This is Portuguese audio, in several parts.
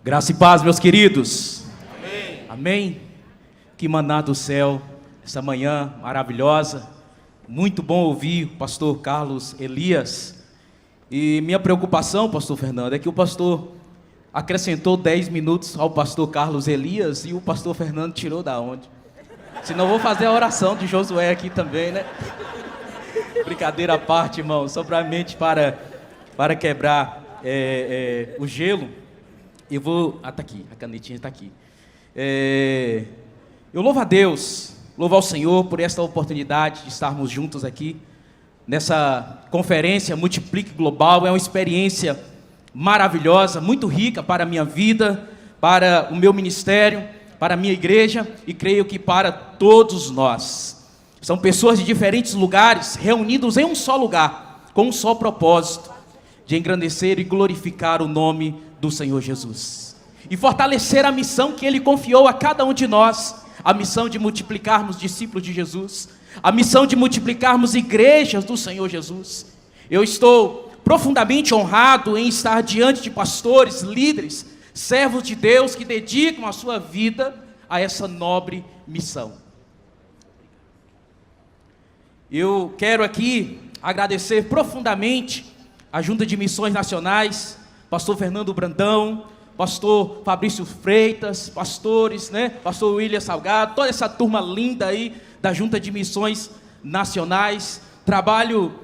Graça e paz, meus queridos. Amém. Amém. Que maná do céu, essa manhã maravilhosa. Muito bom ouvir o pastor Carlos Elias. E minha preocupação, pastor Fernando, é que o pastor acrescentou 10 minutos ao pastor Carlos Elias e o pastor Fernando tirou da onde? Senão eu vou fazer a oração de Josué aqui também, né? Brincadeira à parte, irmão, somente para quebrar o gelo. Eu vou... tá aqui, a canetinha está aqui. Eu louvo a Deus, louvo ao Senhor por esta oportunidade de estarmos juntos aqui, nessa conferência Multiplique Global. É uma experiência maravilhosa, muito rica para a minha vida, para o meu ministério, para a minha igreja e creio que para todos nós. São pessoas de diferentes lugares, reunidos em um só lugar, com um só propósito, de engrandecer e glorificar o nome do Senhor Jesus e fortalecer a missão que Ele confiou a cada um de nós, a missão de multiplicarmos discípulos de Jesus, a missão de multiplicarmos igrejas do Senhor Jesus. Eu estou profundamente honrado em estar diante de pastores, líderes, servos de Deus que dedicam a sua vida a essa nobre missão. Eu quero aqui agradecer profundamente a Junta de Missões Nacionais, pastor Fernando Brandão, pastor Fabrício Freitas, pastores, pastor William Salgado, toda essa turma linda aí da Junta de Missões Nacionais. Trabalho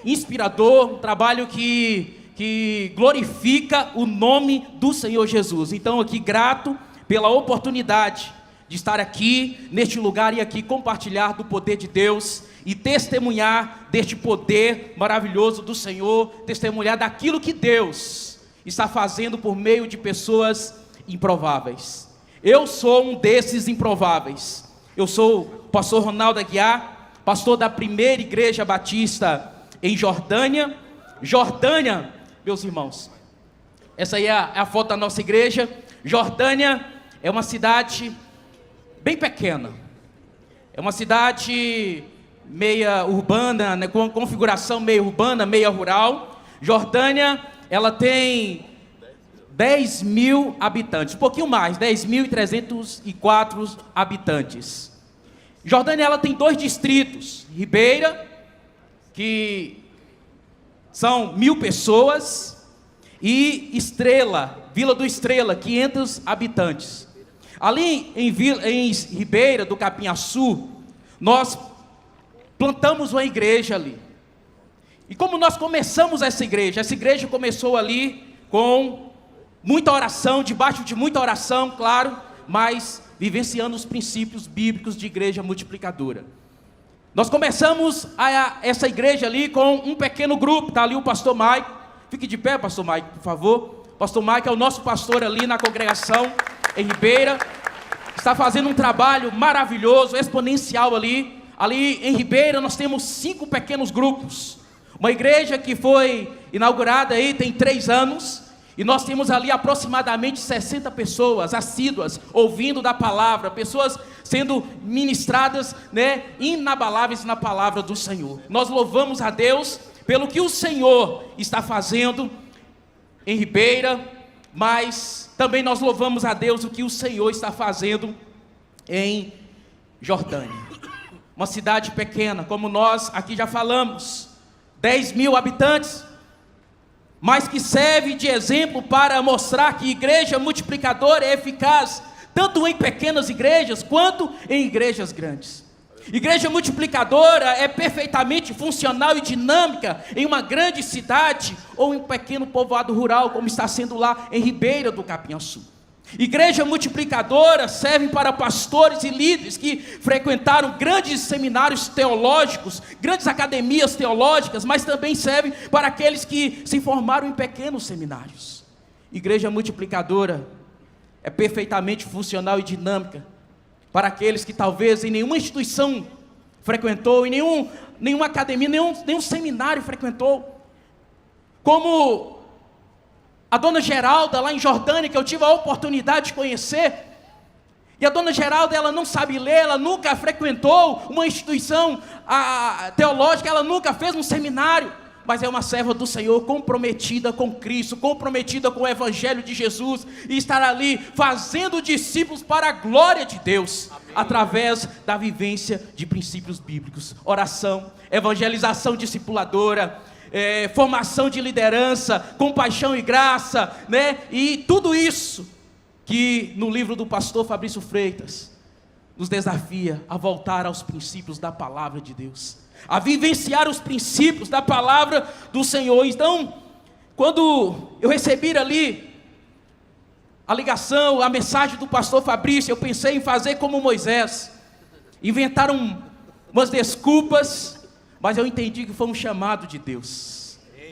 inspirador, trabalho que glorifica o nome do Senhor Jesus. Então aqui grato pela oportunidade de estar aqui, neste lugar e aqui compartilhar do poder de Deus e testemunhar deste poder maravilhoso do Senhor, testemunhar daquilo que Deus está fazendo por meio de pessoas improváveis. Eu sou um desses improváveis. Eu sou o pastor Ronaldo Aguiar, pastor da primeira igreja batista em Jordânia. Jordânia, meus irmãos, essa aí é a foto da nossa igreja. Jordânia é uma cidade bem pequena. É uma cidade meia urbana, né, com configuração meia urbana, meia rural. Jordânia, ela tem 10 mil habitantes, um pouquinho mais, 10.304 habitantes. Jordânia, ela tem 2 distritos, Ribeira, que são 1.000 pessoas, e Estrela, Vila do Estrela, 500 habitantes. Ali em Ribeira do Capinhaçu, nós plantamos uma igreja ali. E como nós começamos essa igreja começou ali com muita oração, debaixo de muita oração, claro, mas vivenciando os princípios bíblicos de igreja multiplicadora. Nós começamos essa igreja ali com um pequeno grupo. Está ali o pastor Mike, fique de pé, pastor Mike, por favor. Pastor Mike é o nosso pastor ali na congregação em Ribeira, está fazendo um trabalho maravilhoso, exponencial ali. Ali em Ribeira nós temos 5 pequenos grupos. Uma igreja que foi inaugurada aí tem 3 anos, e nós temos ali aproximadamente 60 pessoas assíduas, ouvindo da palavra, pessoas sendo ministradas, inabaláveis na palavra do Senhor. Nós louvamos a Deus pelo que o Senhor está fazendo em Ribeira, mas também nós louvamos a Deus o que o Senhor está fazendo em Jordânia. Uma cidade pequena, como nós aqui já falamos, 10 mil habitantes, mas que serve de exemplo para mostrar que igreja multiplicadora é eficaz, tanto em pequenas igrejas, quanto em igrejas grandes. Igreja multiplicadora é perfeitamente funcional e dinâmica em uma grande cidade, ou em um pequeno povoado rural, como está sendo lá em Ribeira do Capinhaçu. Igreja multiplicadora serve para pastores e líderes que frequentaram grandes seminários teológicos, grandes academias teológicas, mas também serve para aqueles que se formaram em pequenos seminários. Igreja multiplicadora é perfeitamente funcional e dinâmica para aqueles que talvez em nenhuma instituição frequentou, em nenhuma academia, nenhum seminário frequentou, como a dona Geralda, lá em Jordânia, que eu tive a oportunidade de conhecer. E a dona Geralda, ela não sabe ler, ela nunca frequentou uma instituição teológica, ela nunca fez um seminário, mas é uma serva do Senhor, comprometida com Cristo, comprometida com o Evangelho de Jesus, e estar ali fazendo discípulos para a glória de Deus. Amém. Através da vivência de princípios bíblicos, oração, evangelização discipuladora, formação de liderança, compaixão e graça, né? E tudo isso que no livro do pastor Fabrício Freitas nos desafia a voltar aos princípios da palavra de Deus, a vivenciar os princípios da palavra do Senhor. Então, quando eu recebi ali a ligação, a mensagem do pastor Fabrício, eu pensei em fazer como Moisés, inventar umas desculpas, mas eu entendi que foi um chamado de Deus.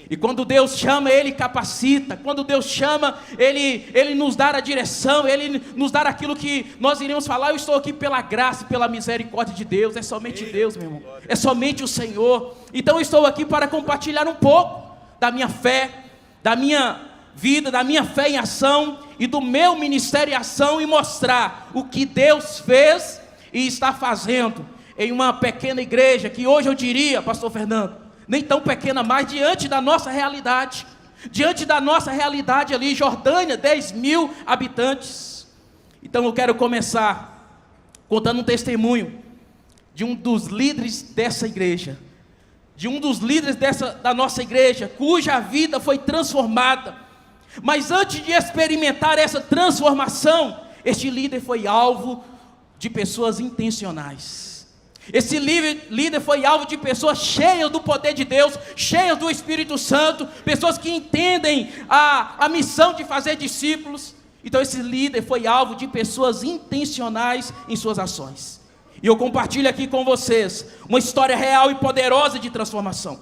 E quando Deus chama, Ele capacita. Quando Deus chama, Ele nos dá a direção, Ele nos dá aquilo que nós iremos falar. Eu estou aqui pela graça e pela misericórdia de Deus. É somente Deus, meu irmão. É somente o Senhor. Então eu estou aqui para compartilhar um pouco da minha fé, da minha vida, da minha fé em ação e do meu ministério em ação, e mostrar o que Deus fez e está fazendo em uma pequena igreja, que hoje eu diria, pastor Fernando, nem tão pequena mais, diante da nossa realidade ali, Jordânia, 10 mil habitantes. Então eu quero começar contando um testemunho de um dos líderes dessa igreja, da nossa igreja, cuja vida foi transformada. Mas antes de experimentar essa transformação, este líder foi alvo de pessoas intencionais. Esse líder foi alvo de pessoas cheias do poder de Deus, cheias do Espírito Santo, pessoas que entendem a missão de fazer discípulos. Então esse líder foi alvo de pessoas intencionais em suas ações. E eu compartilho aqui com vocês uma história real e poderosa de transformação.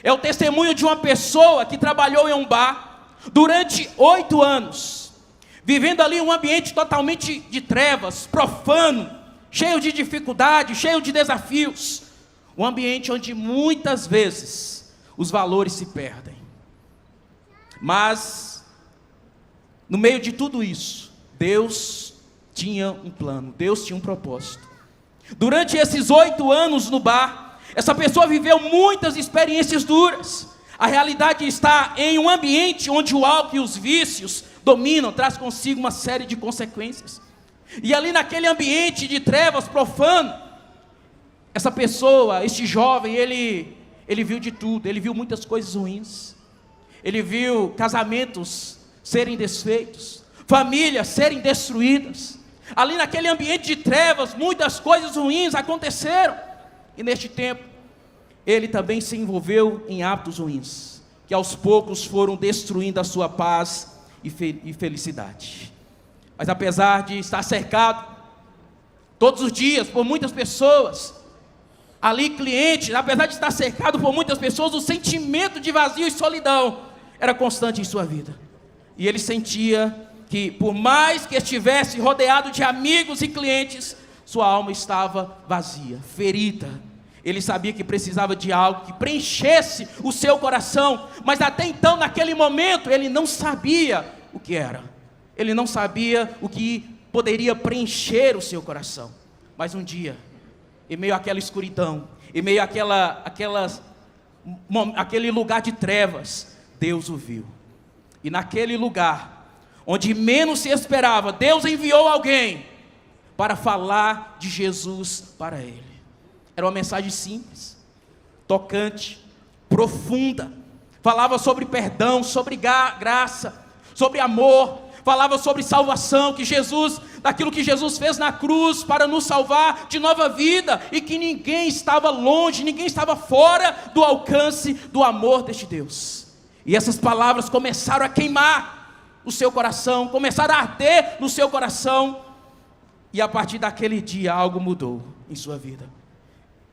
É o testemunho de uma pessoa que trabalhou em um bar durante 8 anos, vivendo ali um ambiente totalmente de trevas, profano, cheio de dificuldades, cheio de desafios, um ambiente onde muitas vezes os valores se perdem. Mas no meio de tudo isso, Deus tinha um plano, Deus tinha um propósito. Durante esses 8 anos no bar, essa pessoa viveu muitas experiências duras. A realidade está em um ambiente onde o álcool e os vícios dominam, traz consigo uma série de consequências. E ali naquele ambiente de trevas profano, essa pessoa, este jovem, ele viu de tudo. Ele viu muitas coisas ruins. Ele viu casamentos serem desfeitos, famílias serem destruídas. Ali naquele ambiente de trevas, muitas coisas ruins aconteceram. E neste tempo, ele também se envolveu em hábitos ruins, que aos poucos foram destruindo a sua paz e felicidade. Mas apesar de estar cercado todos os dias por muitas pessoas, ali clientes, apesar de estar cercado por muitas pessoas, o sentimento de vazio e solidão era constante em sua vida. E ele sentia que, por mais que estivesse rodeado de amigos e clientes, sua alma estava vazia, ferida. Ele sabia que precisava de algo que preenchesse o seu coração, mas até então, naquele momento, ele não sabia o que era. Ele não sabia o que poderia preencher o seu coração. Mas um dia, em meio àquela escuridão, em meio àquele lugar de trevas, Deus o viu. E naquele lugar, onde menos se esperava, Deus enviou alguém para falar de Jesus para ele. Era uma mensagem simples, tocante, profunda. Falava sobre perdão, sobre graça, sobre amor. Falava sobre salvação, daquilo que Jesus fez na cruz para nos salvar de nova vida, e que ninguém estava longe, ninguém estava fora do alcance do amor deste Deus. E essas palavras começaram a queimar o seu coração, começaram a arder no seu coração, e a partir daquele dia algo mudou em sua vida.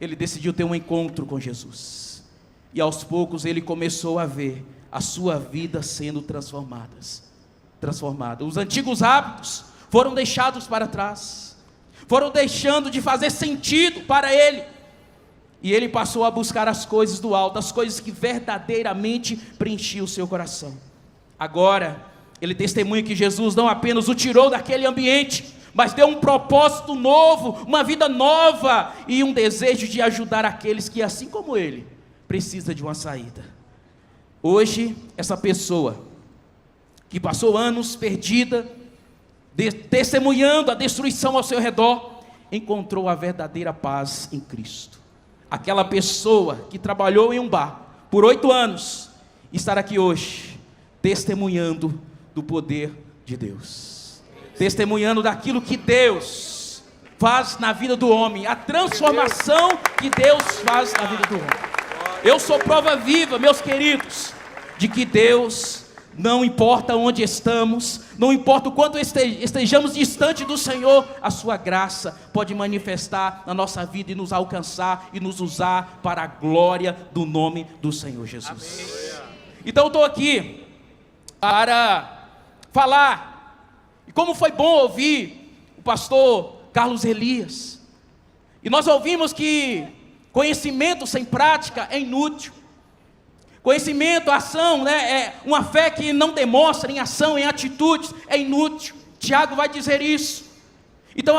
Ele decidiu ter um encontro com Jesus, e aos poucos ele começou a ver a sua vida sendo transformada. Os antigos hábitos foram deixados para trás, foram deixando de fazer sentido para ele, e ele passou a buscar as coisas do alto, as coisas que verdadeiramente preenchiam o seu coração. Agora, ele testemunha que Jesus não apenas o tirou daquele ambiente, mas deu um propósito novo, uma vida nova, e um desejo de ajudar aqueles que, assim como ele, precisa de uma saída. Hoje, essa pessoa que passou anos perdida, testemunhando a destruição ao seu redor, encontrou a verdadeira paz em Cristo. Aquela pessoa que trabalhou em um bar por 8 anos, estará aqui hoje, testemunhando do poder de Deus, testemunhando daquilo que Deus faz na vida do homem, a transformação que Deus faz na vida do homem. Eu sou prova viva, meus queridos, de que Deus, não importa onde estamos, não importa o quanto estejamos distante do Senhor, a sua graça pode manifestar na nossa vida e nos alcançar e nos usar para a glória do nome do Senhor Jesus. Amém. Então eu estou aqui para falar, e como foi bom ouvir o pastor Carlos Elias, e nós ouvimos que conhecimento sem prática é inútil. Conhecimento, ação, é uma fé que não demonstra em ação, em atitudes, é inútil. Tiago vai dizer isso. Então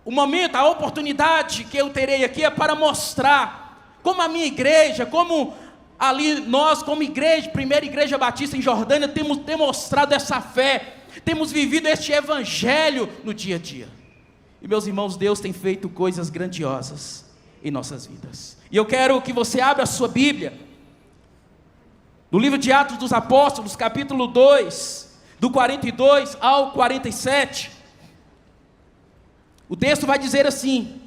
o momento, a oportunidade que eu terei aqui é para mostrar como a minha igreja, como ali nós como igreja, primeira igreja batista em Jordânia, temos demonstrado essa fé, temos vivido este evangelho no dia a dia. E meus irmãos, Deus tem feito coisas grandiosas em nossas vidas. E eu quero que você abra a sua Bíblia no livro de Atos dos Apóstolos, capítulo 2, do 42 ao 47, o texto vai dizer assim: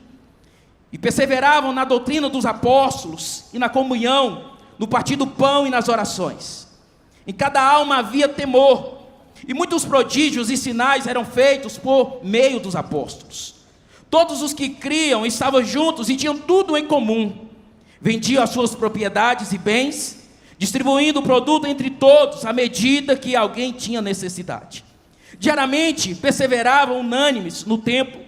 e perseveravam na doutrina dos apóstolos, e na comunhão, no partir do pão e nas orações. Em cada alma havia temor, e muitos prodígios e sinais eram feitos por meio dos apóstolos. Todos os que criam estavam juntos e tinham tudo em comum. Vendiam as suas propriedades e bens, distribuindo o produto entre todos, à medida que alguém tinha necessidade. Diariamente perseveravam unânimes no templo,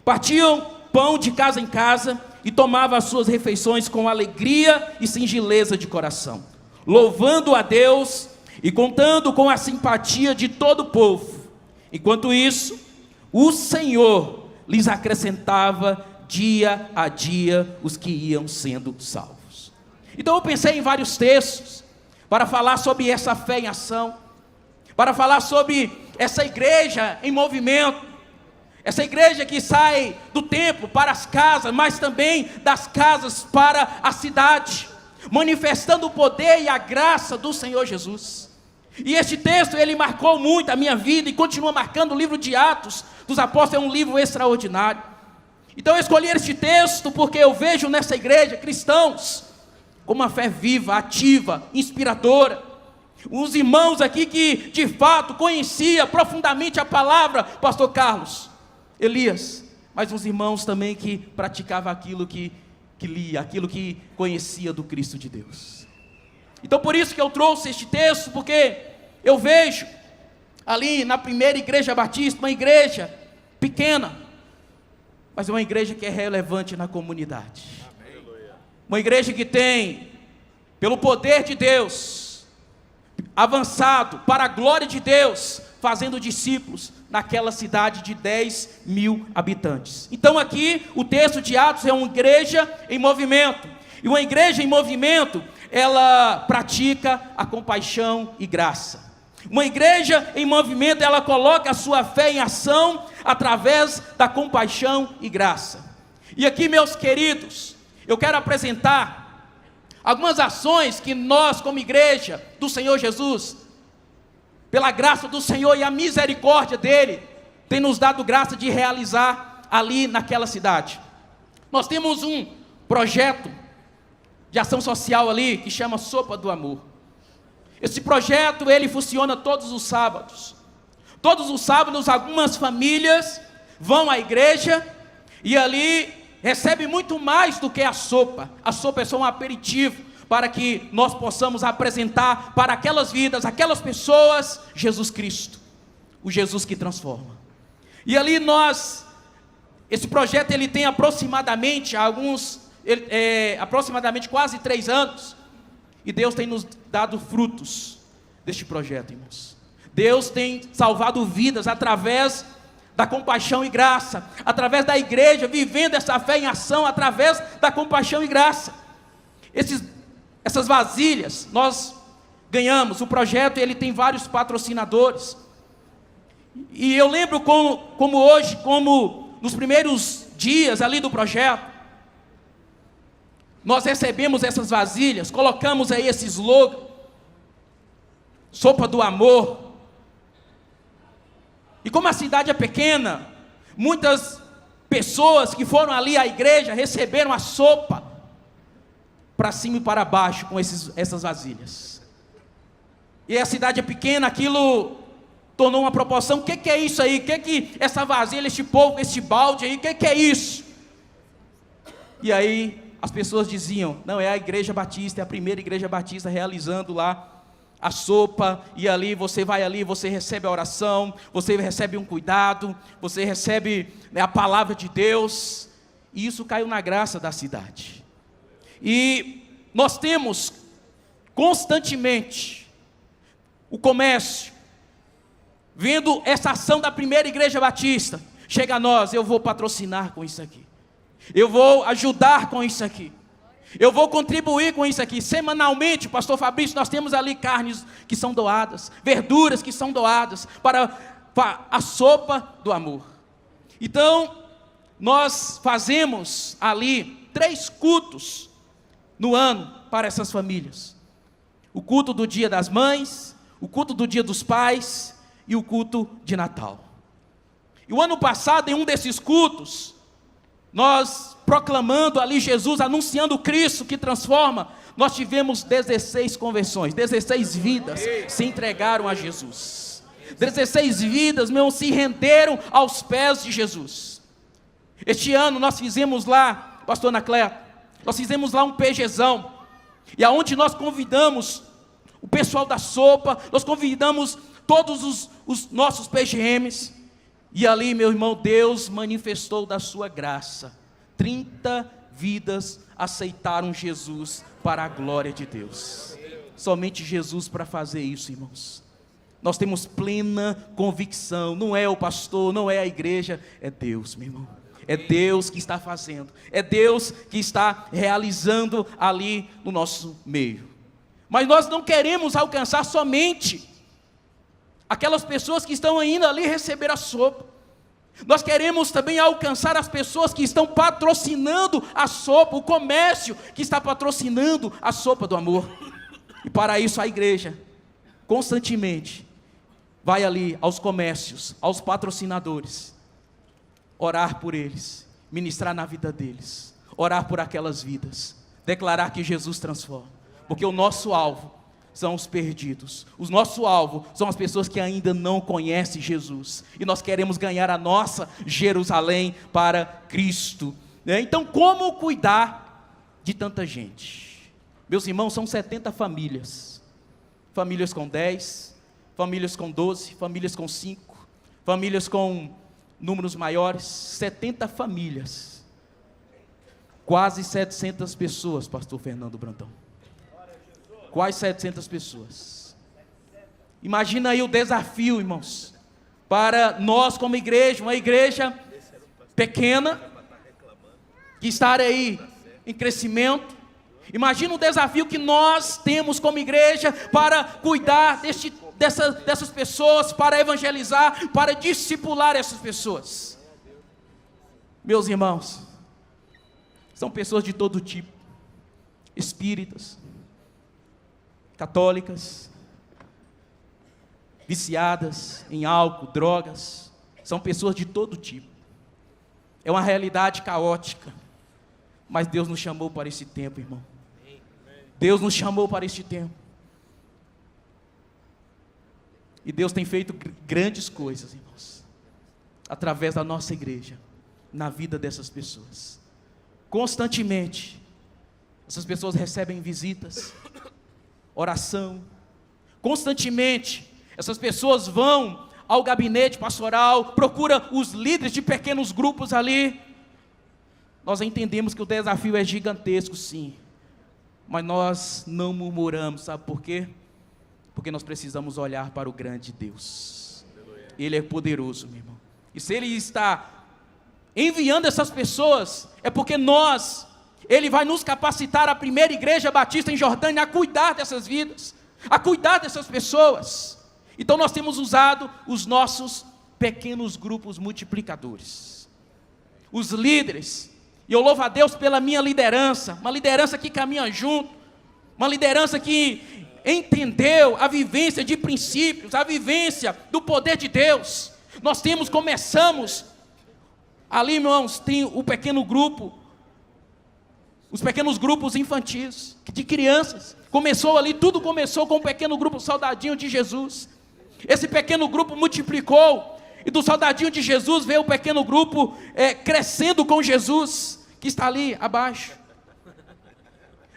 partiam pão de casa em casa e tomavam as suas refeições com alegria e singeleza de coração, louvando a Deus e contando com a simpatia de todo o povo. Enquanto isso, o Senhor lhes acrescentava dia a dia os que iam sendo salvos. Então eu pensei em vários textos para falar sobre essa fé em ação, para falar sobre essa igreja em movimento, essa igreja que sai do templo para as casas, mas também das casas para a cidade, manifestando o poder e a graça do Senhor Jesus. E este texto, ele marcou muito a minha vida e continua marcando. O livro de Atos dos Apóstolos é um livro extraordinário. Então eu escolhi este texto porque eu vejo nessa igreja cristãos com uma fé viva, ativa, inspiradora. Os irmãos aqui que de fato conhecia profundamente a palavra, pastor Carlos Elias, mas uns irmãos também que praticavam aquilo que lia, aquilo que conhecia do Cristo de Deus. Então por isso que eu trouxe este texto, porque eu vejo ali na primeira igreja batista, uma igreja pequena, mas uma igreja que é relevante na comunidade. Uma igreja que tem, pelo poder de Deus, avançado para a glória de Deus, fazendo discípulos naquela cidade de 10.000 habitantes. Então aqui o texto de Atos é uma igreja em movimento. E uma igreja em movimento, ela pratica a compaixão e graça. Uma igreja em movimento, ela coloca a sua fé em ação através da compaixão e graça. E aqui, meus queridos, eu quero apresentar algumas ações que nós, como igreja do Senhor Jesus, pela graça do Senhor e a misericórdia dEle, tem nos dado graça de realizar ali naquela cidade. Nós temos um projeto de ação social ali, que chama Sopa do Amor. Esse projeto, ele funciona todos os sábados. Todos os sábados, algumas famílias vão à igreja e ali recebe muito mais do que a sopa. A sopa é só um aperitivo para que nós possamos apresentar para aquelas vidas, aquelas pessoas, Jesus Cristo, o Jesus que transforma. E ali esse projeto ele tem aproximadamente aproximadamente quase 3 anos, e Deus tem nos dado frutos deste projeto, irmãos. Deus tem salvado vidas através da compaixão e graça, através da igreja vivendo essa fé em ação, através da compaixão e graça. Esses essas vasilhas, nós ganhamos. O projeto, ele tem vários patrocinadores. E eu lembro como hoje, como nos primeiros dias ali do projeto, nós recebemos essas vasilhas, colocamos aí esse slogan, Sopa do Amor. E como a cidade é pequena, muitas pessoas que foram ali à igreja receberam a sopa para cima e para baixo com essas vasilhas. E a cidade é pequena, aquilo tornou uma proporção. O que é isso aí? O que essa vasilha, este povo, este balde aí, o que é isso? E aí as pessoas diziam, não, é a igreja batista, é a primeira igreja batista realizando lá a sopa, e ali, você vai ali, você recebe a oração, você recebe um cuidado, você recebe, né, a palavra de Deus, e isso caiu na graça da cidade. E nós temos constantemente o comércio, vendo essa ação da primeira igreja batista, chega a nós, eu vou patrocinar com isso aqui, eu vou ajudar com isso aqui, eu vou contribuir com isso aqui. Semanalmente, pastor Fabrício, nós temos ali carnes que são doadas, verduras que são doadas para a sopa do amor. Então, nós fazemos ali 3 cultos no ano para essas famílias. O culto do Dia das Mães, o culto do Dia dos Pais e o culto de Natal. E o ano passado, em um desses cultos, nós proclamando ali Jesus, anunciando o Cristo que transforma, nós tivemos 16 conversões, 16 vidas se entregaram a Jesus. 16 vidas, meu, se renderam aos pés de Jesus. Este ano nós fizemos lá, pastor Anacleto, nós fizemos lá um PGzão, e aonde nós convidamos o pessoal da sopa, nós convidamos todos os nossos PGMs, e ali, meu irmão, Deus manifestou da sua graça. 30 vidas aceitaram Jesus para a glória de Deus. Somente Jesus para fazer isso, irmãos. Nós temos plena convicção, não é o pastor, não é a igreja, é Deus, meu irmão. É Deus que está fazendo, é Deus que está realizando ali no nosso meio. Mas nós não queremos alcançar somente aquelas pessoas que estão ainda ali receber a sopa. Nós queremos também alcançar as pessoas que estão patrocinando a sopa, o comércio que está patrocinando a sopa do amor. E para isso a igreja, constantemente, vai ali aos comércios, aos patrocinadores, orar por eles, ministrar na vida deles, orar por aquelas vidas, declarar que Jesus transforma, porque o nosso alvo são os perdidos, o nosso alvo são as pessoas que ainda não conhecem Jesus, e nós queremos ganhar a nossa Jerusalém para Cristo, né? Então, como cuidar de tanta gente? Meus irmãos, são 70 famílias, famílias com 10, famílias com 12, famílias com 5, famílias com números maiores, 70 famílias, quase 700 pessoas, pastor Fernando Brandão. Quase 700 pessoas. Imagina aí o desafio, irmãos, para nós como igreja, uma igreja pequena, que está aí em crescimento. Imagina o desafio que nós temos como igreja para cuidar dessas pessoas, para evangelizar, para discipular essas pessoas. Meus irmãos, são pessoas de todo tipo, espíritas, católicas, viciadas em álcool, drogas, são pessoas de todo tipo. É uma realidade caótica, mas Deus nos chamou para esse tempo, irmão. Deus nos chamou para este tempo. E Deus tem feito grandes coisas, irmãos, através da nossa igreja, na vida dessas pessoas. Constantemente, essas pessoas recebem visitas, oração. Constantemente, essas pessoas vão ao gabinete pastoral, procuram os líderes de pequenos grupos ali. Nós entendemos que o desafio é gigantesco, sim, mas nós não murmuramos, sabe por quê? Porque nós precisamos olhar para o grande Deus. Ele é poderoso, meu irmão. E se Ele está enviando essas pessoas, é porque nós Ele vai nos capacitar, a primeira igreja batista em Jordânia, a cuidar dessas vidas, a cuidar dessas pessoas. Então nós temos usado os nossos pequenos grupos multiplicadores, os líderes. E eu louvo a Deus pela minha liderança, uma liderança que caminha junto, uma liderança que entendeu a vivência de princípios, a vivência do poder de Deus. Nós começamos, ali irmãos, tem o pequeno grupo, os pequenos grupos infantis, de crianças. Tudo começou com um pequeno grupo soldadinho de Jesus. Esse pequeno grupo multiplicou, e do soldadinho de Jesus veio o pequeno grupo crescendo com Jesus, que está ali abaixo.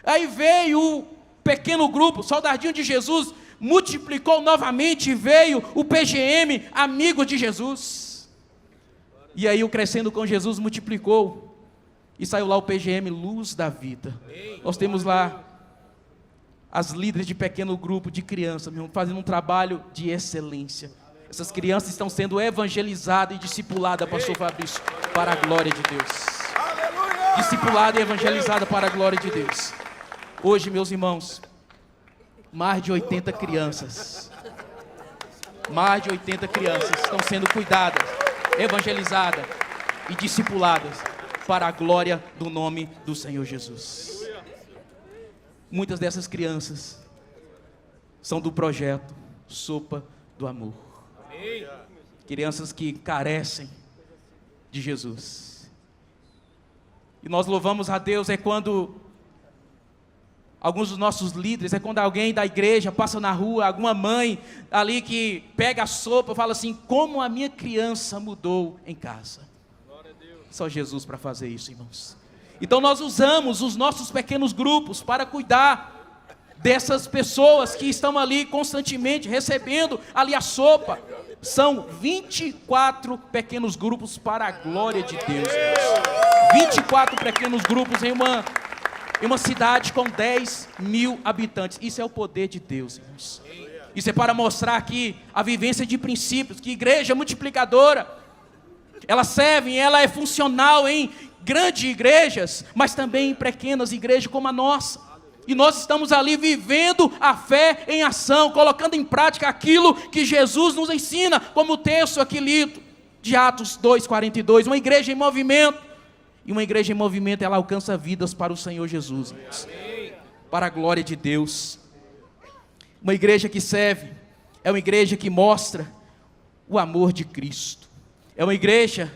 Aí veio o pequeno grupo, soldadinho de Jesus, multiplicou novamente, e veio o PGM, amigo de Jesus. E aí o crescendo com Jesus multiplicou, e saiu lá o PGM, Luz da Vida. Nós temos lá as líderes de pequeno grupo de crianças, fazendo um trabalho de excelência. Essas crianças estão sendo evangelizadas e discipuladas, pastor Fabrício, para a glória de Deus. Discipulada e evangelizada para a glória de Deus. Hoje, meus irmãos, mais de 80 crianças estão sendo cuidadas, evangelizadas e discipuladas para a glória do nome do Senhor Jesus. Muitas dessas crianças são do projeto Sopa do Amor. Crianças que carecem de Jesus. E nós louvamos a Deus quando alguns dos nossos líderes, quando alguém da igreja passa na rua, alguma mãe ali que pega a sopa e fala assim: como a minha criança mudou em casa. Só Jesus para fazer isso, irmãos. Então nós usamos os nossos pequenos grupos para cuidar dessas pessoas que estão ali constantemente recebendo ali a sopa. São 24 pequenos grupos para a glória de Deus, irmãos. 24 pequenos grupos em uma cidade com 10.000 habitantes. Isso é o poder de Deus, irmãos. Isso é para mostrar aqui a vivência de princípios, que igreja multiplicadora, ela serve, ela é funcional em grandes igrejas, mas também em pequenas igrejas como a nossa. E nós estamos ali vivendo a fé em ação, colocando em prática aquilo que Jesus nos ensina, como o texto aqui lido, de Atos 2:42, uma igreja em movimento. E uma igreja em movimento, ela alcança vidas para o Senhor Jesus, para a glória de Deus. Uma igreja que serve, é uma igreja que mostra o amor de Cristo. É uma igreja,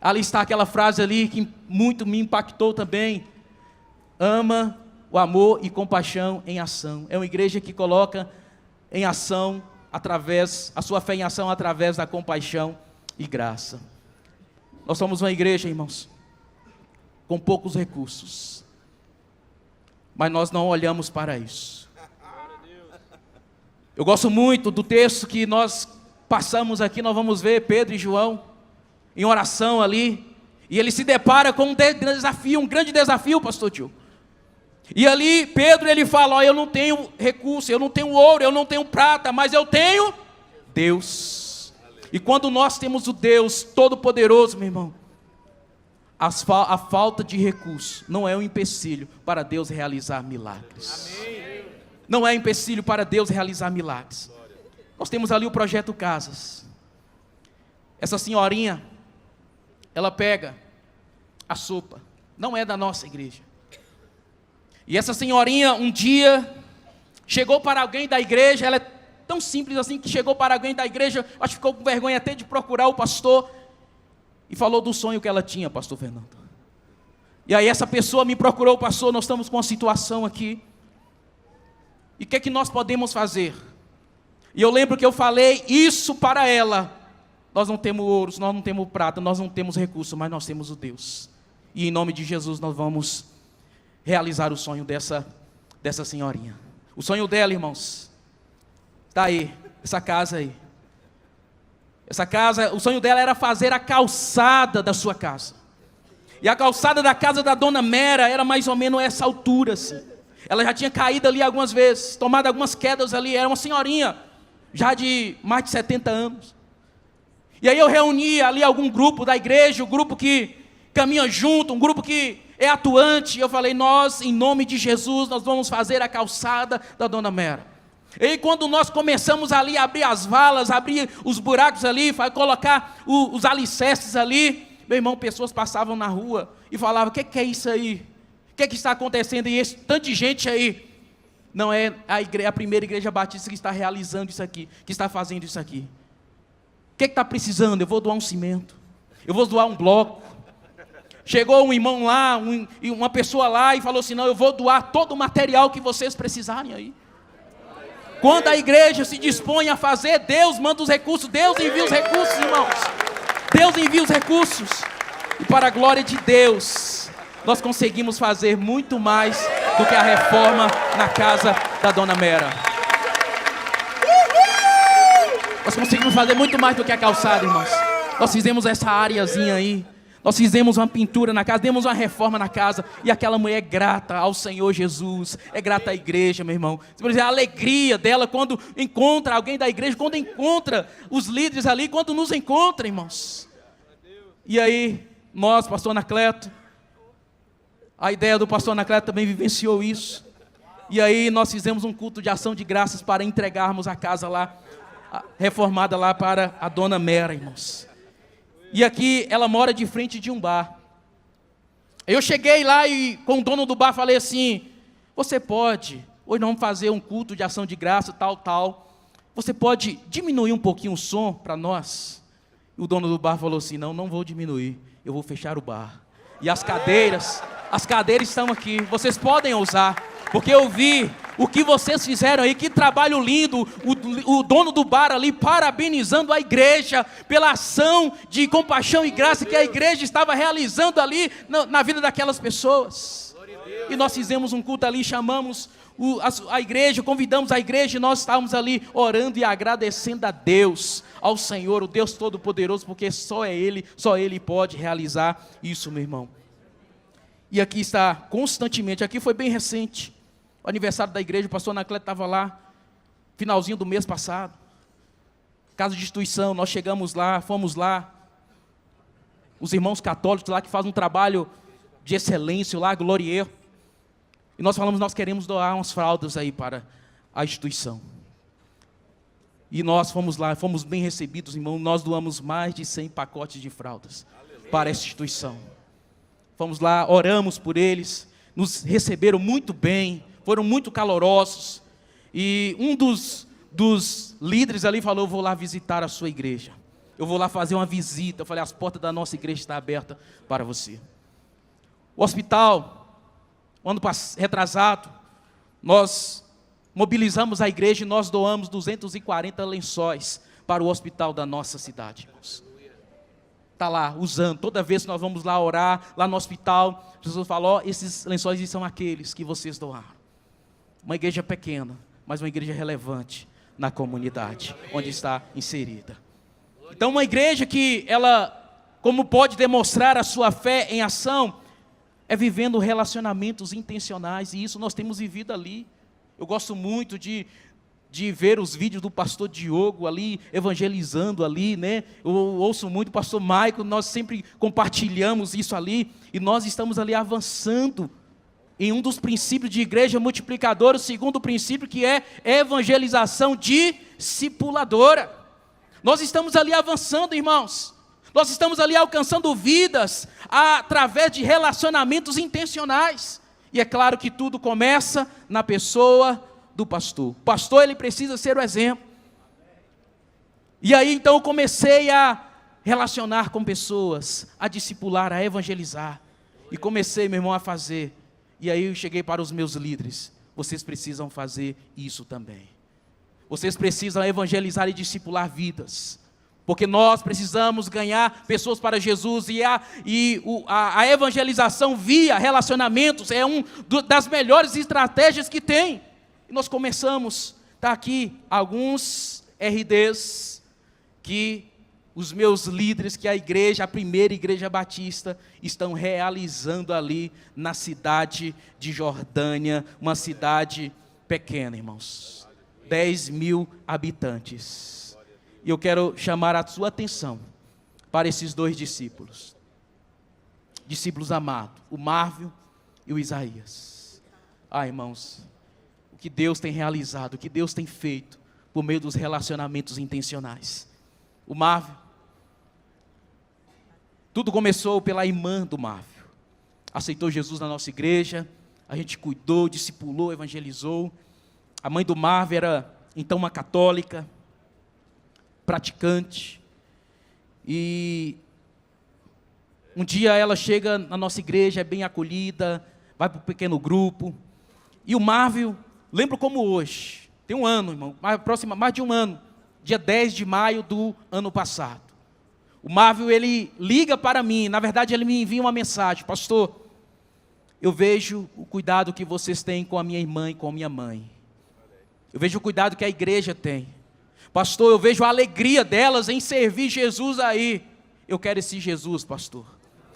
ali está aquela frase ali que muito me impactou também: ama o amor e compaixão em ação. É uma igreja que coloca em ação, a sua fé em ação através da compaixão e graça. Nós somos uma igreja, irmãos, com poucos recursos, mas nós não olhamos para isso. Eu gosto muito do texto que nós passamos aqui, nós vamos ver Pedro e João em oração ali, e ele se depara com um grande desafio, pastor Tio. E ali Pedro, ele fala: eu não tenho recurso, eu não tenho ouro, eu não tenho prata, mas eu tenho Deus. E quando nós temos o Deus Todo-Poderoso, meu irmão, a falta de recurso não é um empecilho para Deus realizar milagres. Não é empecilho para Deus realizar milagres. Nós temos ali o projeto Casas. Essa senhorinha, ela pega a sopa, não é da nossa igreja. E essa senhorinha um dia chegou para alguém da igreja, ela é tão simples assim que chegou para alguém da igreja, acho que ficou com vergonha até de procurar o pastor, e falou do sonho que ela tinha, pastor Fernando. E aí essa pessoa me procurou: pastor, nós estamos com uma situação aqui, e o que é que nós podemos fazer? E eu lembro que eu falei isso para ela: nós não temos ouros, nós não temos prata, nós não temos recursos, mas nós temos o Deus. E em nome de Jesus nós vamos realizar o sonho dessa senhorinha. O sonho dela, irmãos, está aí, essa casa aí. Essa casa, o sonho dela era fazer a calçada da sua casa. E a calçada da casa da dona Mera era mais ou menos essa altura assim. Ela já tinha caído ali algumas vezes, tomado algumas quedas ali, era uma senhorinha, já de mais de 70 anos. E aí eu reuni ali algum grupo da igreja, um grupo que caminha junto, um grupo que é atuante. Eu falei, nós, em nome de Jesus, nós vamos fazer a calçada da Dona Mera. E quando nós começamos ali a abrir as valas, abrir os buracos ali, colocar os alicerces ali, meu irmão, pessoas passavam na rua e falavam, o que é isso aí? O que está acontecendo? E esse tanto de gente aí. Não é a primeira igreja batista que está realizando isso aqui, que está fazendo isso aqui. O que está precisando? Eu vou doar um cimento, eu vou doar um bloco. Chegou um irmão lá, uma pessoa lá e falou assim, não, eu vou doar todo o material que vocês precisarem aí. Quando a igreja se dispõe a fazer, Deus manda os recursos, Deus envia os recursos, irmãos. Deus envia os recursos. E para a glória de Deus, nós conseguimos fazer muito mais do que a reforma na casa da Dona Mera. Nós conseguimos fazer muito mais do que a calçada, irmãos. Nós fizemos essa areazinha aí. Nós fizemos uma pintura na casa, demos uma reforma na casa, e aquela mulher é grata ao Senhor Jesus, é grata à igreja, meu irmão. Você pode dizer, a alegria dela quando encontra alguém da igreja, quando encontra os líderes ali, quando nos encontra, irmãos. E aí, nós, pastor Anacleto, a ideia do pastor Anacleto também vivenciou isso. E aí nós fizemos um culto de ação de graças para entregarmos a casa lá, reformada lá para a Dona Mera, irmãos. E aqui ela mora de frente de um bar. Eu cheguei lá e com o dono do bar falei assim, você pode, hoje nós vamos fazer um culto de ação de graça, tal. Você pode diminuir um pouquinho o som para nós? E o dono do bar falou assim, não vou diminuir, eu vou fechar o bar. E as cadeiras estão aqui, vocês podem usar, porque eu vi o que vocês fizeram aí, que trabalho lindo, o dono do bar ali parabenizando a igreja pela ação de compaixão e graça que a igreja estava realizando ali na vida daquelas pessoas. E nós fizemos um culto ali, chamamos a igreja, convidamos a igreja e nós estávamos ali orando e agradecendo a Deus, ao Senhor, o Deus Todo-Poderoso, porque só Ele pode realizar isso, meu irmão. E aqui está constantemente, aqui foi bem recente, o aniversário da igreja, o pastor Anacleto estava lá, finalzinho do mês passado, casa de instituição, nós chegamos lá, fomos lá, os irmãos católicos lá que fazem um trabalho de excelência lá, glorieux, e nós falamos, nós queremos doar umas fraldas aí para a instituição. E nós fomos lá, fomos bem recebidos, irmão, nós doamos mais de 100 pacotes de fraldas para essa instituição. Fomos lá, oramos por eles, nos receberam muito bem, foram muito calorosos, e um dos líderes ali falou, eu vou lá visitar a sua igreja, eu vou lá fazer uma visita. Eu falei, as portas da nossa igreja estão abertas para você. O hospital, ano retrasado, nós mobilizamos a igreja e nós doamos 240 lençóis para o hospital da nossa cidade, irmãos. Está lá, usando, toda vez que nós vamos lá orar, lá no hospital, Jesus falou, esses lençóis são aqueles que vocês doaram. Uma igreja pequena, mas uma igreja relevante na comunidade, onde está inserida. Então uma igreja que ela, como pode demonstrar a sua fé em ação, é vivendo relacionamentos intencionais, e isso nós temos vivido ali. Eu gosto muito de ver os vídeos do pastor Diogo ali, evangelizando ali, né? Eu ouço muito o pastor Maico, nós sempre compartilhamos isso ali, e nós estamos ali avançando em um dos princípios de igreja multiplicadora, o segundo princípio, que é evangelização discipuladora. Nós estamos ali avançando, irmãos. Nós estamos ali alcançando vidas através de relacionamentos intencionais. E é claro que tudo começa na pessoa do pastor. O pastor, ele precisa ser o exemplo. E aí então eu comecei a relacionar com pessoas, a discipular, a evangelizar. E comecei, meu irmão, a fazer. E aí eu cheguei para os meus líderes. Vocês precisam fazer isso também. Vocês precisam evangelizar e discipular vidas. Porque nós precisamos ganhar pessoas para Jesus, e a evangelização via relacionamentos é uma das melhores estratégias que tem. E nós começamos, está aqui alguns RDs que os meus líderes, que a primeira igreja batista, estão realizando ali na cidade de Jordânia, uma cidade pequena, irmãos, 10.000 habitantes. E eu quero chamar a sua atenção para esses dois discípulos. discípulos amados, o Marvel e o Isaías. Irmãos, o que Deus tem realizado, o que Deus tem feito por meio dos relacionamentos intencionais. O Marvel, tudo começou pela irmã do Marvel. Aceitou Jesus na nossa igreja, a gente cuidou, discipulou, evangelizou. A mãe do Marvel era então uma católica, praticante, e um dia ela chega na nossa igreja, é bem acolhida, vai para o pequeno grupo, e o Marvel, lembro como hoje, tem um ano, irmão, mais de um ano, dia 10 de maio do ano passado. O Marvel, ele liga para mim, na verdade ele me envia uma mensagem: pastor, eu vejo o cuidado que vocês têm com a minha irmã e com a minha mãe. Eu vejo o cuidado que a igreja tem. Pastor, eu vejo a alegria delas em servir Jesus aí. Eu quero esse Jesus, pastor.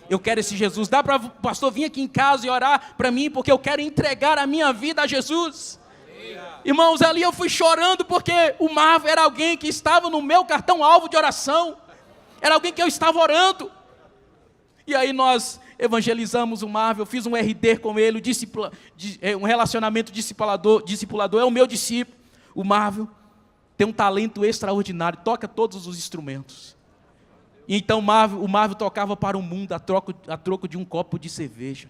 Eu quero esse Jesus. Dá para o pastor vir aqui em casa e orar para mim, porque eu quero entregar a minha vida a Jesus. Irmãos, ali eu fui chorando, porque o Marvel era alguém que estava no meu cartão-alvo de oração. Era alguém que eu estava orando. E aí nós evangelizamos o Marvel, fiz um RD com ele, um relacionamento discipulador, é o meu discípulo. O Marvel tem um talento extraordinário, toca todos os instrumentos. E então o Marvel tocava para o mundo a troco de um copo de cerveja.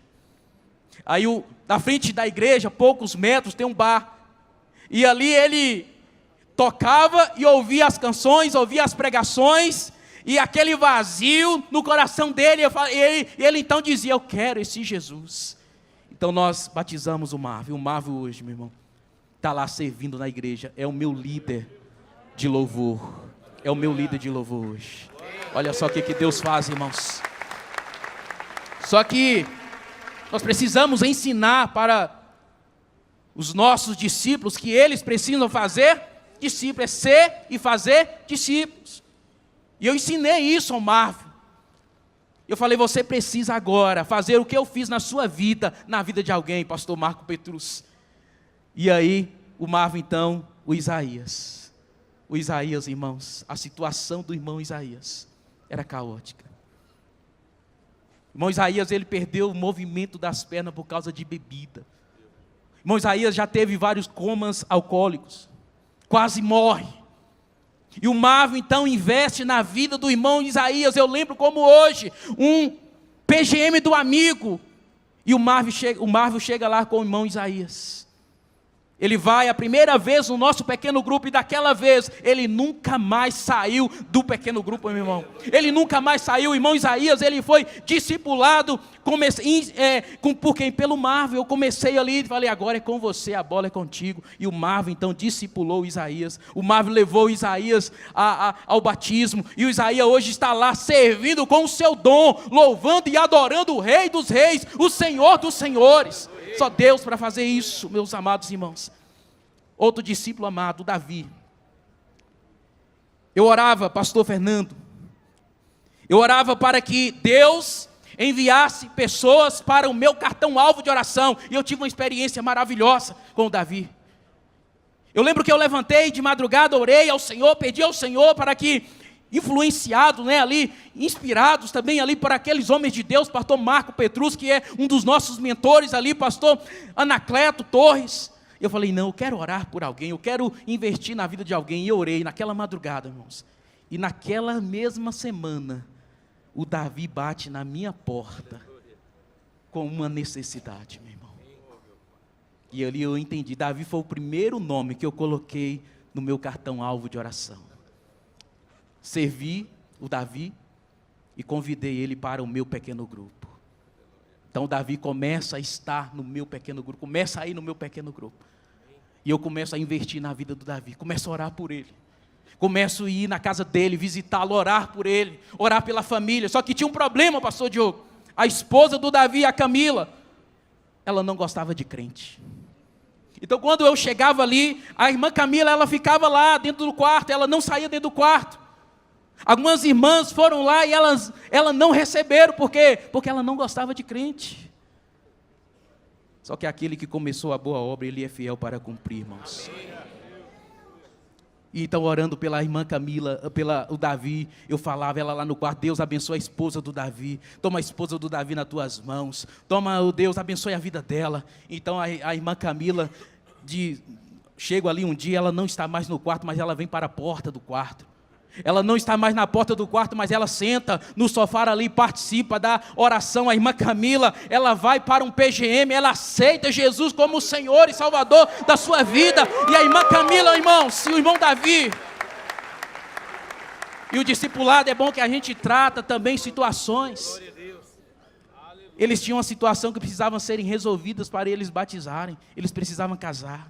Aí na frente da igreja, poucos metros, tem um bar. E ali ele tocava e ouvia as canções, ouvia as pregações, e aquele vazio no coração dele, ele então dizia: eu quero esse Jesus. Então nós batizamos o Marvel. O Marvel hoje, meu irmão, está lá servindo na igreja, é o meu líder de louvor. É o meu líder de louvor hoje. Olha só o que Deus faz, irmãos. Só que nós precisamos ensinar para os nossos discípulos que eles precisam fazer discípulos, é ser e fazer discípulos. E eu ensinei isso ao Marvel. Eu falei: você precisa agora fazer o que eu fiz na sua vida, na vida de alguém, pastor Marco Petrus. E aí, o Marvel então, o Isaías, irmãos, a situação do irmão Isaías era caótica. O irmão Isaías, ele perdeu o movimento das pernas por causa de bebida. O irmão Isaías já teve vários comas alcoólicos, quase morre. E o Marvel então investe na vida do irmão Isaías. Eu lembro como hoje, um PGM do amigo, e o Marvel chega lá com o irmão Isaías. Ele vai a primeira vez no nosso pequeno grupo, e daquela vez, ele nunca mais saiu do pequeno grupo, meu irmão. Ele nunca mais saiu. O irmão Isaías, ele foi discipulado, por quem? Pelo Marvel. Eu comecei ali e falei: agora é com você, a bola é contigo. E o Marvel então discipulou o Isaías. O Marvel levou o Isaías ao batismo, e o Isaías hoje está lá servindo com o seu dom, louvando e adorando o Rei dos Reis, o Senhor dos Senhores. Só Deus para fazer isso, meus amados irmãos. Outro discípulo amado, Davi. Eu orava, pastor Fernando, eu orava para que Deus enviasse pessoas para o meu cartão-alvo de oração, e eu tive uma experiência maravilhosa com o Davi. Eu lembro que eu levantei de madrugada, orei ao Senhor, pedi ao Senhor para que, influenciados, ali, inspirados também ali por aqueles homens de Deus, pastor Marco Petrus, que é um dos nossos mentores ali, pastor Anacleto Torres. Eu falei: não, eu quero orar por alguém, eu quero investir na vida de alguém. E eu orei naquela madrugada, irmãos. E naquela mesma semana, o Davi bate na minha porta com uma necessidade, meu irmão. E ali eu entendi, Davi foi o primeiro nome que eu coloquei no meu cartão-alvo de oração. Servi o Davi e convidei ele para o meu pequeno grupo. Então Davi começa a estar no meu pequeno grupo, começa a ir no meu pequeno grupo. E eu começo a investir na vida do Davi, começo a orar por ele. Começo a ir na casa dele, visitá-lo, orar por ele, orar pela família. Só que tinha um problema, pastor Diogo. A esposa do Davi, a Camila, ela não gostava de crente. Então quando eu chegava ali, a irmã Camila, ela ficava lá dentro do quarto, ela não saía dentro do quarto. Algumas irmãs foram lá e elas não receberam, por quê? Porque ela não gostava de crente. Só que aquele que começou a boa obra, ele é fiel para cumprir, irmãos. E então, orando pela irmã Camila, pela o Davi, eu falava, ela lá no quarto, Deus abençoe a esposa do Davi, toma a esposa do Davi nas tuas mãos, toma, o Deus, abençoe a vida dela. Então, a irmã Camila, chego ali um dia, ela não está mais no quarto, mas ela vem para a porta do quarto. Ela não está mais na porta do quarto, mas ela senta no sofá ali, participa da oração. A irmã Camila, ela vai para um PGM, ela aceita Jesus como o Senhor e Salvador da sua vida. E a irmã Camila, irmãos, e o irmão Davi. E o discipulado é bom que a gente trata também situações. Eles tinham uma situação que precisavam serem resolvidas para eles batizarem. Eles precisavam casar.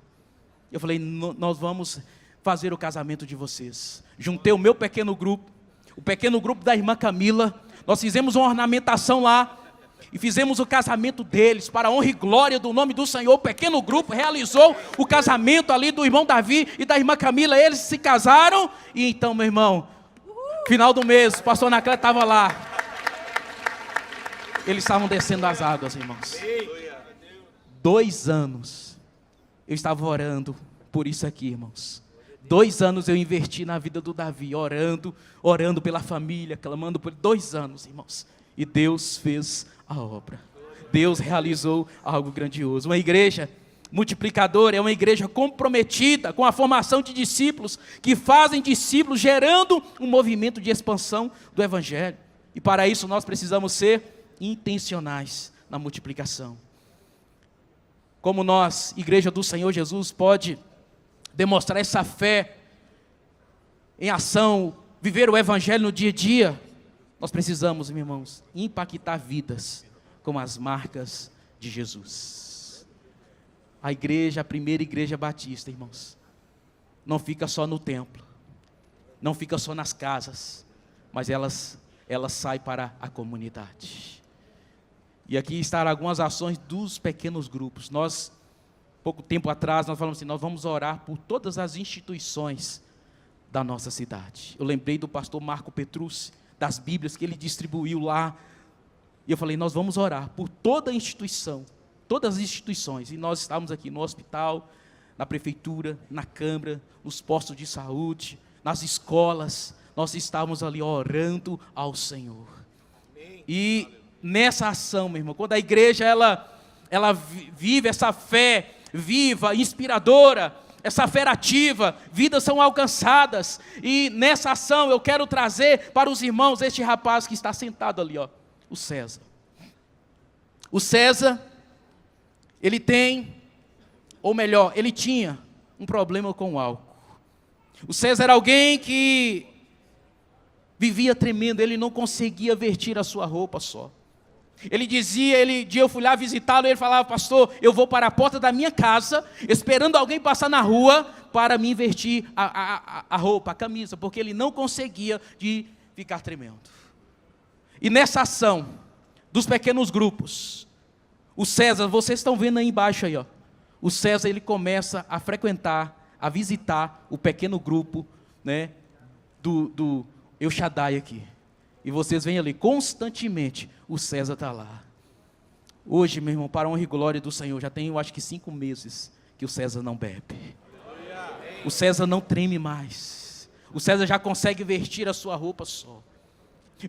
Eu falei, nós vamos fazer o casamento de vocês. Juntei o meu pequeno grupo, o pequeno grupo da irmã Camila, nós fizemos uma ornamentação lá, e fizemos o casamento deles, para a honra e glória do nome do Senhor. O pequeno grupo realizou o casamento ali do irmão Davi e da irmã Camila, eles se casaram, e então, meu irmão, final do mês, o pastor Anacleto estava lá, eles estavam descendo as águas, irmãos. 2 anos, eu estava orando por isso aqui, irmãos. 2 anos eu investi na vida do Davi, orando pela família, clamando por 2 anos, irmãos. E Deus fez a obra. Deus realizou algo grandioso. Uma igreja multiplicadora é uma igreja comprometida com a formação de discípulos, que fazem discípulos, gerando um movimento de expansão do Evangelho. E para isso nós precisamos ser intencionais na multiplicação. Como nós, igreja do Senhor Jesus, pode demonstrar essa fé em ação, viver o Evangelho no dia a dia, nós precisamos, meus irmãos, impactar vidas com as marcas de Jesus. A igreja, a primeira igreja batista, irmãos, não fica só no templo, não fica só nas casas, mas elas saem para a comunidade. E aqui estão algumas ações dos pequenos grupos. Pouco tempo atrás, nós falamos assim, nós vamos orar por todas as instituições da nossa cidade. Eu lembrei do pastor Marco Petrucci, das Bíblias que ele distribuiu lá. E eu falei, nós vamos orar por toda a instituição, todas as instituições. E nós estávamos aqui no hospital, na prefeitura, na Câmara, nos postos de saúde, nas escolas. Nós estávamos ali orando ao Senhor. E nessa ação, meu irmão, quando a igreja, ela vive essa fé viva, inspiradora, essa fé ativa, vidas são alcançadas. E nessa ação eu quero trazer para os irmãos este rapaz que está sentado ali, ó, o César. O César, ele tem, ou melhor, ele tinha um problema com o álcool. O César era alguém que vivia tremendo, ele não conseguia vestir a sua roupa só. Ele dizia, dia eu fui lá visitá-lo, ele falava, pastor, eu vou para a porta da minha casa, esperando alguém passar na rua, para me vestir a roupa, a camisa, porque ele não conseguia de ficar tremendo. E nessa ação, dos pequenos grupos, o César, vocês estão vendo aí embaixo aí, ó, o César, ele começa a frequentar, a visitar o pequeno grupo, né, do El Shaddai aqui. E vocês veem ali, constantemente, o César está lá. Hoje, meu irmão, para a honra e glória do Senhor, já tem, eu acho que 5 meses, que o César não bebe. O César não treme mais. O César já consegue vestir a sua roupa só.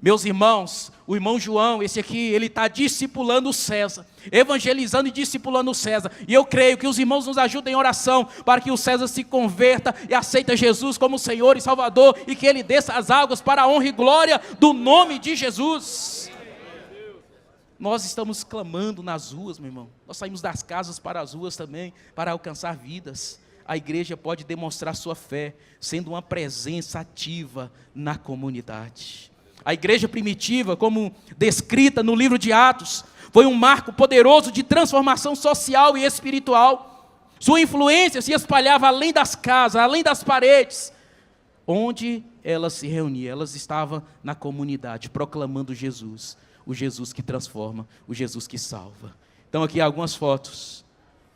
Meus irmãos, o irmão João, esse aqui, ele está discipulando o César, evangelizando e discipulando o César. E eu creio que os irmãos nos ajudem em oração, para que o César se converta e aceite Jesus como Senhor e Salvador, e que ele desça as águas para a honra e glória do nome de Jesus. Nós estamos clamando nas ruas, meu irmão. Nós saímos das casas para as ruas também, para alcançar vidas. A igreja pode demonstrar sua fé, sendo uma presença ativa na comunidade. A igreja primitiva, como descrita no livro de Atos, foi um marco poderoso de transformação social e espiritual. Sua influência se espalhava além das casas, além das paredes. Onde elas se reuniam, elas estavam na comunidade, proclamando Jesus. O Jesus que transforma, o Jesus que salva. Então aqui algumas fotos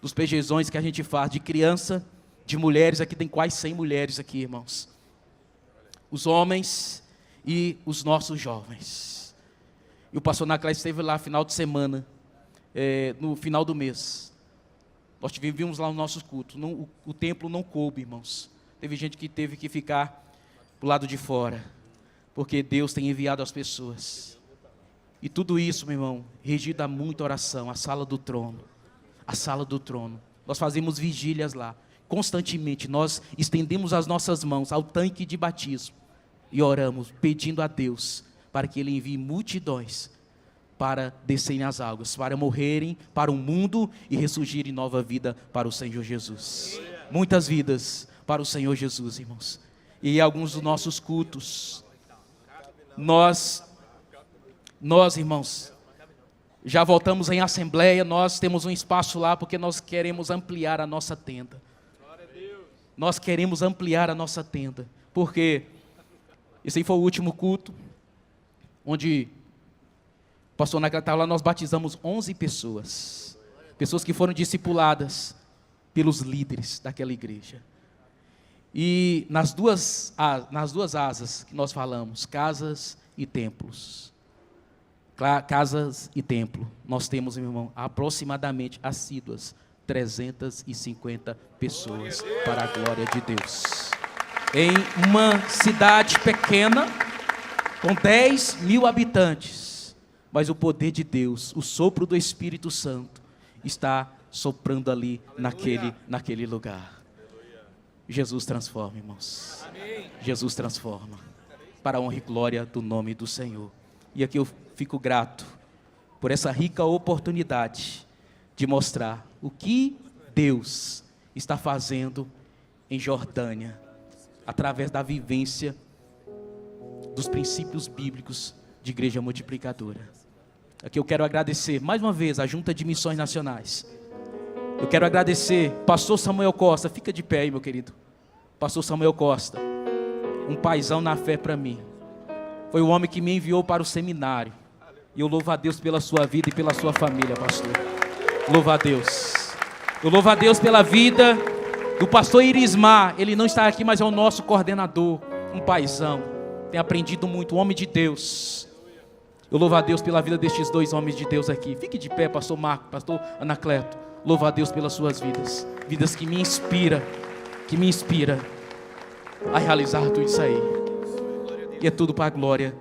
dos PGzões que a gente faz, de criança, de mulheres. Aqui tem quase 100 mulheres aqui, irmãos. Os homens e os nossos jovens. E o pastor Naclé esteve lá final de semana, no final do mês. Nós vimos lá os nossos cultos. O templo não coube, irmãos. teve gente que teve que ficar do lado de fora, porque Deus tem enviado as pessoas. E tudo isso, meu irmão, regido a muita oração, a sala do trono. A sala do trono. Nós fazemos vigílias lá. Constantemente nós estendemos as nossas mãos ao tanque de batismo e oramos, pedindo a Deus para que Ele envie multidões para descerem as águas, para morrerem para o mundo e ressurgirem nova vida para o Senhor Jesus. Muitas vidas para o Senhor Jesus, irmãos. E alguns dos nossos cultos, nós, irmãos, já voltamos em assembleia, nós temos um espaço lá porque nós queremos ampliar a nossa tenda. Nós queremos ampliar a nossa tenda, porque esse aí foi o último culto, onde o pastor Naquela estava lá, nós batizamos 11 pessoas. Pessoas que foram discipuladas pelos líderes daquela igreja. E nas duas asas que nós falamos, casas e templos. Casas e templo. Nós temos, meu irmão, aproximadamente assíduas 350 pessoas para a glória de Deus. Em uma cidade pequena, com 10 mil habitantes, mas o poder de Deus, o sopro do Espírito Santo, está soprando ali naquele lugar. Jesus transforma, irmãos. Jesus transforma, para a honra e glória do nome do Senhor. E aqui eu fico grato por essa rica oportunidade de mostrar o que Deus está fazendo em Jordânia, através da vivência dos princípios bíblicos de igreja multiplicadora. Aqui eu quero agradecer mais uma vez a Junta de Missões Nacionais. Eu quero agradecer pastor Samuel Costa, fica de pé aí, meu querido. Pastor Samuel Costa, um paizão na fé para mim. Foi o homem que me enviou para o seminário. E eu louvo a Deus pela sua vida e pela sua família, pastor. Louvo a Deus. Eu louvo a Deus pela vida do pastor Irismar. Ele não está aqui, mas é o nosso coordenador, um paizão. Tem aprendido muito, um homem de Deus. Eu louvo a Deus pela vida destes dois homens de Deus aqui. Fique de pé, pastor Marco, pastor Anacleto. Louvo a Deus pelas suas vidas. Vidas que me inspira a realizar tudo isso aí. E é tudo para a glória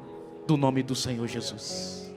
do nome do Senhor Jesus.